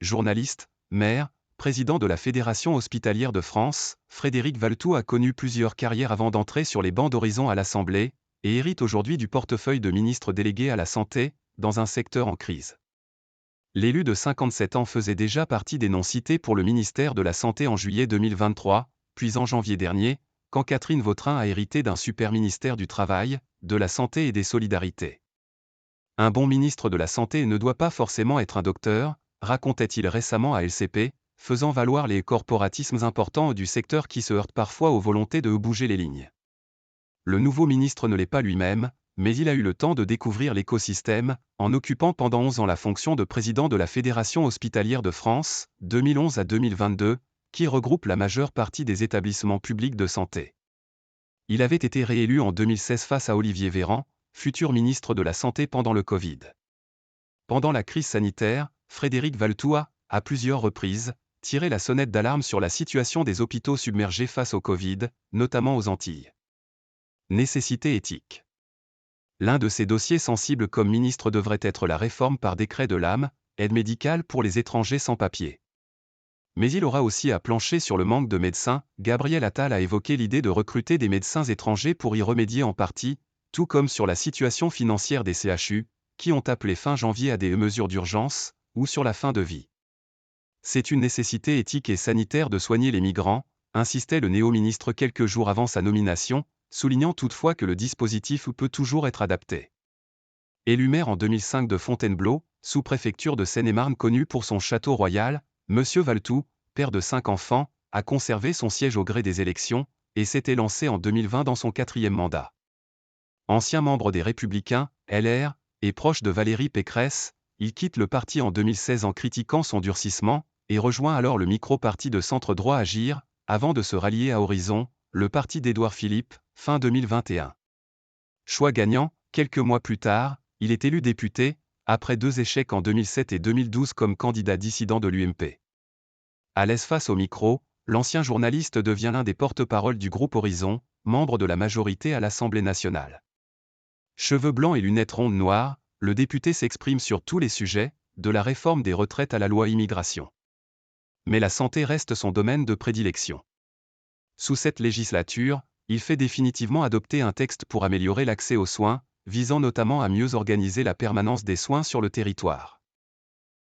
journaliste, maire, président de la Fédération hospitalière de France, Frédéric Valletoux a connu plusieurs carrières avant d'entrer sur les bancs d'Horizon à l'Assemblée, et hérite aujourd'hui du portefeuille de ministre délégué à la Santé, dans un secteur en crise. L'élu de 57 ans faisait déjà partie des noms cités pour le ministère de la Santé en juillet 2023, puis en janvier dernier, quand Catherine Vautrin a hérité d'un super ministère du Travail, de la Santé et des Solidarités. Un bon ministre de la Santé ne doit pas forcément être un docteur, racontait-il récemment à LCP, faisant valoir les corporatismes importants du secteur qui se heurtent parfois aux volontés de bouger les lignes. Le nouveau ministre ne l'est pas lui-même, mais il a eu le temps de découvrir l'écosystème, en occupant pendant 11 ans la fonction de président de la Fédération hospitalière de France, 2011 à 2022, qui regroupe la majeure partie des établissements publics de santé. Il avait été réélu en 2016 face à Olivier Véran, futur ministre de la Santé pendant le Covid. Pendant la crise sanitaire, Frédéric Valletoux a, à plusieurs reprises, tiré la sonnette d'alarme sur la situation des hôpitaux submergés face au Covid, notamment aux Antilles. Nécessité éthique. L'un de ces dossiers sensibles comme ministre devrait être la réforme par décret de l'AME, aide médicale pour les étrangers sans papier. Mais il aura aussi à plancher sur le manque de médecins. Gabriel Attal a évoqué l'idée de recruter des médecins étrangers pour y remédier en partie, tout comme sur la situation financière des CHU, qui ont appelé fin janvier à des mesures d'urgence, ou sur la fin de vie. C'est une nécessité éthique et sanitaire de soigner les migrants, insistait le néo-ministre quelques jours avant sa nomination, soulignant toutefois que le dispositif peut toujours être adapté. Élu maire en 2005 de Fontainebleau, sous-préfecture de Seine-et-Marne connue pour son château royal, M. Valletoux, père de 5 enfants, a conservé son siège au gré des élections, et s'était lancé en 2020 dans son 4e mandat. Ancien membre des Républicains, LR, et proche de Valérie Pécresse, il quitte le parti en 2016 en critiquant son durcissement, et rejoint alors le micro-parti de centre-droit Agir, avant de se rallier à Horizon, le parti d'Édouard Philippe, fin 2021. Choix gagnant, quelques mois plus tard, il est élu député, après 2 échecs en 2007 et 2012 comme candidat dissident de l'UMP. À l'aise face au micro, l'ancien journaliste devient l'un des porte-parole du groupe Horizon, membre de la majorité à l'Assemblée nationale. Cheveux blancs et lunettes rondes noires, le député s'exprime sur tous les sujets, de la réforme des retraites à la loi immigration. Mais la santé reste son domaine de prédilection. Sous cette législature, il fait définitivement adopter un texte pour améliorer l'accès aux soins, visant notamment à mieux organiser la permanence des soins sur le territoire.